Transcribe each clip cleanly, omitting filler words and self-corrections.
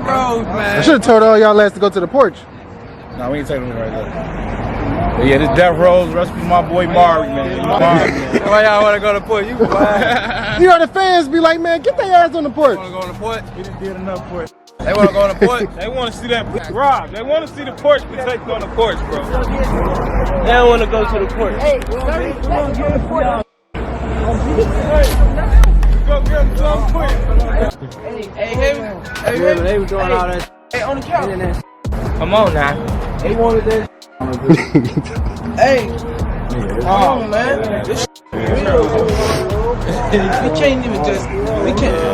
Bro, man. I should have told all y'all last to go to the porch. Nah, we ain't taking them right there. But yeah, this Death Rose, recipe for my boy Mari, man. Why y'all want to go to the porch? You can You know the fans be like, man, get their ass on the porch. want to go on the porch? We done did enough for it. They want to go on the porch? They want to see that Rob. They want to see the porch, but take on the porch, bro. They don't want to go to the porch. Hey, Go get them some quick. hey, they were doing all that. Hey, on the couch. Come on now. They wanted that. Hey, come on, man. We can't even just.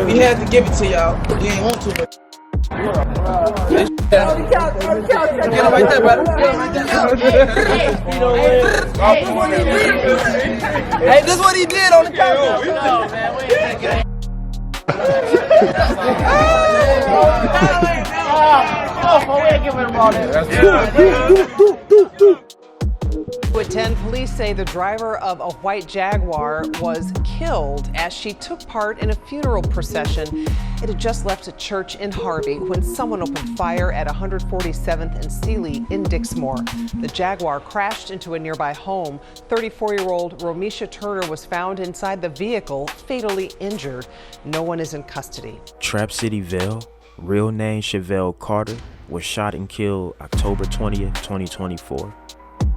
We had to give it to y'all. You ain't want to, but. Get him right there, brother. Get him right there. Hey, this is what he did on the couch. No, man, we ain't taking it. We ain't giving him all that. At 10, police say the driver of a white Jaguar was killed as she took part in a funeral procession. It had just left a church in Harvey when someone opened fire at 147th and Seeley in Dixmoor. The Jaguar crashed into a nearby home. 34-year-old Rhomesha Turner was found inside the vehicle, fatally injured. No one is in custody. Trap City Vell, real name Chevelle Carter, was shot and killed October 20th, 2024.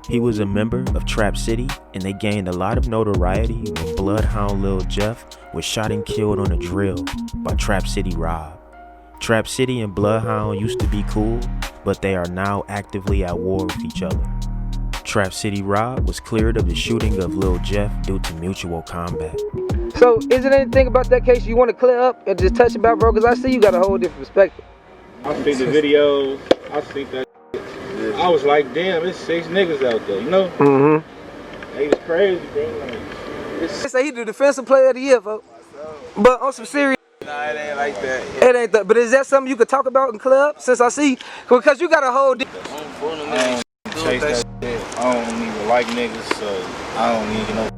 He was a member of Trap City, and they gained a lot of notoriety when Bloodhound Lil Jeff was shot and killed on a drill by Trap City Rob. Trap City and Bloodhound used to be cool, but they are now actively at war with each other. Trap City Rob was cleared of the shooting of Lil Jeff due to mutual combat. So, is there anything about that case you want to clear up and just touch about, bro? Because I see you got a whole different perspective. I see the videos. I think that. I was like, damn, there's 6 niggas out there, you know? Mm-hmm. They was crazy, bro. They say he the defensive player of the year, folks. But on some serious. Nah, it ain't like that. It ain't that. But is that something you could talk about in club? Since I see, because you got a whole. I don't chase that shit. I don't even like niggas, so I don't even know.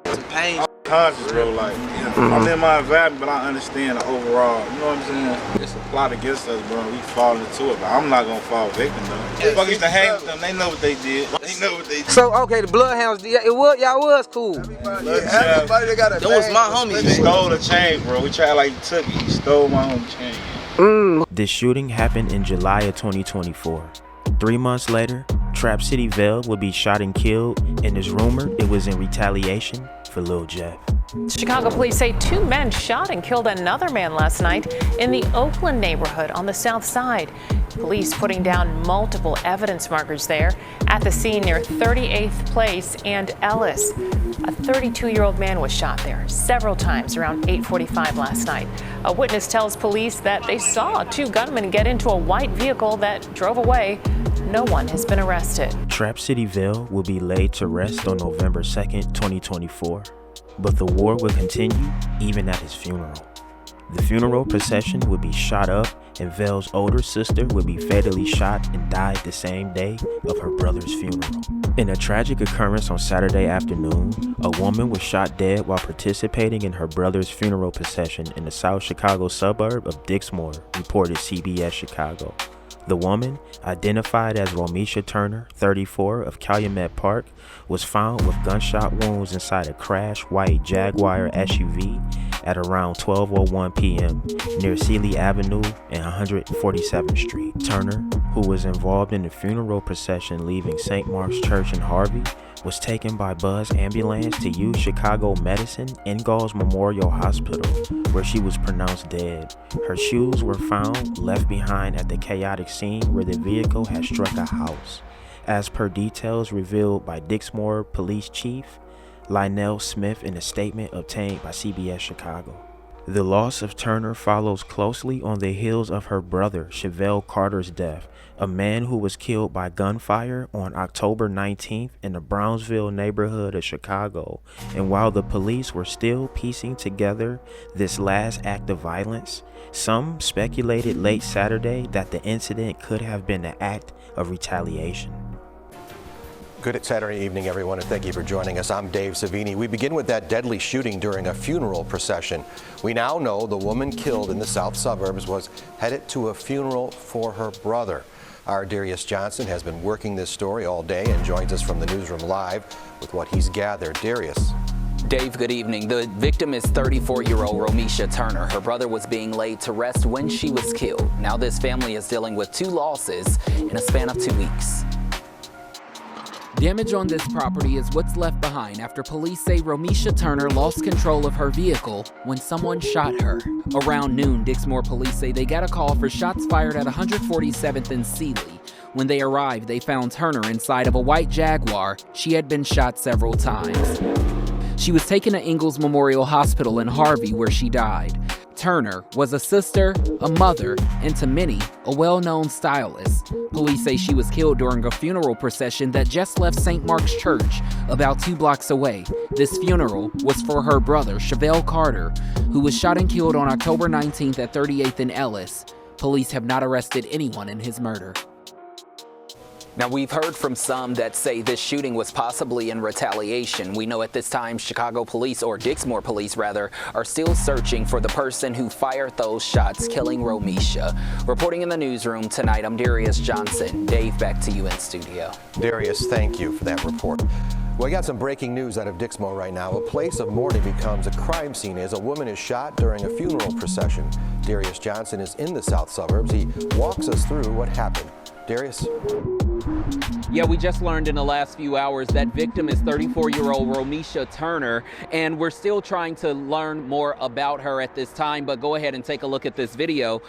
It's pain. I'm conscious, bro. Like, I'm in my environment, but I understand the overall. You know what I'm saying? It's a plot against us, bro. We fall into it, but I'm not gonna fall victim though. Fuck used to hang with them. They know what they did. They know what they did. So okay, the Bloodhounds. Yeah, it was. Y'all was cool. Everybody that got a that was my homie. He stole the chain, bro. We tried like he took it. He stole my homie chain. This shooting happened in July of 2024. 3 months later, Trap City Vell would be shot and killed, and it's rumored it was in retaliation for Lil Jeff. Chicago police say 2 men shot and killed another man last night in the Oakland neighborhood on the south side. Police putting down multiple evidence markers there at the scene near 38th Place and Ellis. A 32-year-old man was shot there several times around 8:45 last night. A witness tells police that they saw 2 gunmen get into a white vehicle that drove away. No one has been arrested. Trap City Vell will be laid to rest on November 2nd, 2024. But the war would continue even at his funeral. The funeral procession would be shot up, and Vell's older sister would be fatally shot and died the same day of her brother's funeral. In a tragic occurrence on Saturday afternoon, a woman was shot dead while participating in her brother's funeral procession in the South Chicago suburb of Dixmoor, reported CBS Chicago. The woman, identified as Rhomesha Turner, 34, of Calumet Park, was found with gunshot wounds inside a crashed white Jaguar SUV at around 12:01 p.m. near Seeley Avenue and 147th Street. Turner, who was involved in the funeral procession leaving St. Mark's Church in Harvey, was taken by Buzz Ambulance to U Chicago Medicine Ingalls Memorial Hospital, where she was pronounced dead. Her shoes were found left behind at the chaotic scene where the vehicle had struck a house, as per details revealed by Dixmoor Police Chief Lionel Smith in a statement obtained by CBS Chicago. The loss of Turner follows closely on the heels of her brother Chevelle Carter's death, a man who was killed by gunfire on October 19th in the Brownsville neighborhood of Chicago. And while the police were still piecing together this last act of violence, some speculated late Saturday that the incident could have been an act of retaliation. Good Saturday evening, everyone, and thank you for joining us. I'm Dave Savini. We begin with that deadly shooting during a funeral procession. We now know the woman killed in the south suburbs was headed to a funeral for her brother. Our Darius Johnson has been working this story all day and joins us from the newsroom live with what he's gathered. Darius. Dave, good evening. The victim is 34-year-old Rhomesha Turner. Her brother was being laid to rest when she was killed. Now this family is dealing with 2 losses in a span of 2 weeks. Damage on this property is what's left behind after police say Rhomesha Turner lost control of her vehicle when someone shot her. Around noon, Dixmoor police say they got a call for shots fired at 147th and Seeley. When they arrived, they found Turner inside of a white Jaguar. She had been shot several times. She was taken to Ingalls Memorial Hospital in Harvey, where she died. Turner was a sister, a mother, and to many, a well-known stylist. Police say she was killed during a funeral procession that just left St. Mark's Church, about 2 blocks away. This funeral was for her brother, Chevelle Carter, who was shot and killed on October 19th at 38th and Ellis. Police have not arrested anyone in his murder. Now, we've heard from some that say this shooting was possibly in retaliation. We know at this time Chicago police, or Dixmoor police rather, are still searching for the person who fired those shots, killing Rhomesha. Reporting in the newsroom tonight, I'm Darius Johnson. Dave, back to you in studio. Darius, thank you for that report. Well, I got some breaking news out of Dixmoor right now. A place of mourning becomes a crime scene as a woman is shot during a funeral procession. Darius Johnson is in the south suburbs. He walks us through what happened. Darius? Yeah, we just learned in the last few hours that victim is 34-year-old Rhomesha Turner, and we're still trying to learn more about her at this time, but go ahead and take a look at this video.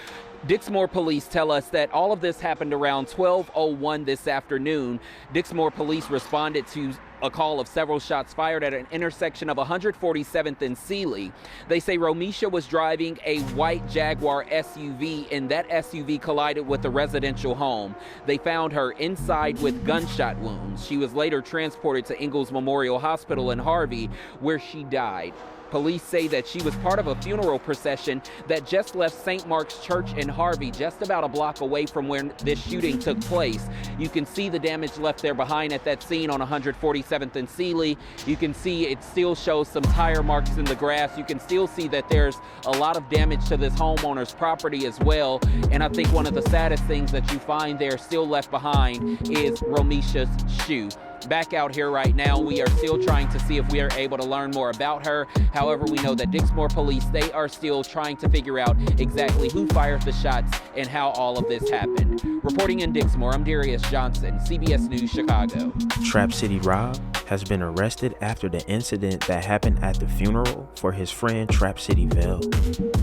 Dixmoor police tell us that all of this happened around 12:01 this afternoon. Dixmoor police responded to a call of several shots fired at an intersection of 147th and Seeley. They say Rhomesha was driving a white Jaguar SUV, and that SUV collided with a residential home. They found her inside with gunshot wounds. She was later transported to Ingalls Memorial Hospital in Harvey, where she died. Police say that she was part of a funeral procession that just left St. Mark's Church in Harvey, just about a block away from where this shooting took place. You can see the damage left there behind at that scene on 147th and Seeley. You can see it still shows some tire marks in the grass. You can still see that there's a lot of damage to this homeowner's property as well. And I think one of the saddest things that you find there still left behind is Rhomesha's shoe. Back out here right now, we are still trying to see if we are able to learn more about her. However, we know that Dixmoor police, they are still trying to figure out exactly who fired the shots and how all of this happened. Reporting in Dixmoor, I'm Darius Johnson, CBS News, Chicago. Trap City Rob has been arrested after the incident that happened at the funeral for his friend Trap City Vell.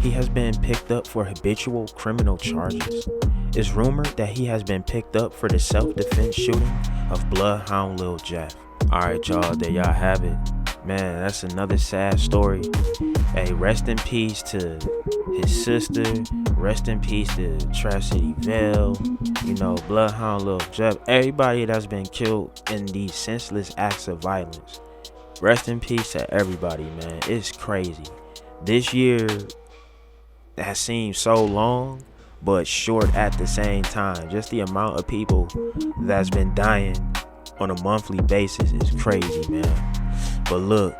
He has been picked up for habitual criminal charges. It's rumored that he has been picked up for the self-defense shooting of Bloodhound Lil Jeff. Alright y'all, there y'all have it. Man, that's another sad story. Hey, rest in peace to his sister. Rest in peace to Trap City Vell. You know, Bloodhound Lil Jeff. Everybody that's been killed in these senseless acts of violence. Rest in peace to everybody, man. It's crazy. This year that seems so long, but short at the same time. Just the amount of people that's been dying on a monthly basis is crazy, man. But look,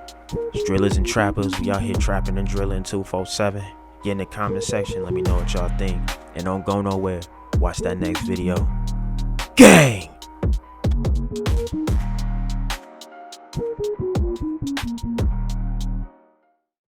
drillers and trappers, we out here trapping and drilling 247. Get in the comment section, let me know what y'all think. And don't go nowhere. Watch that next video. Gang!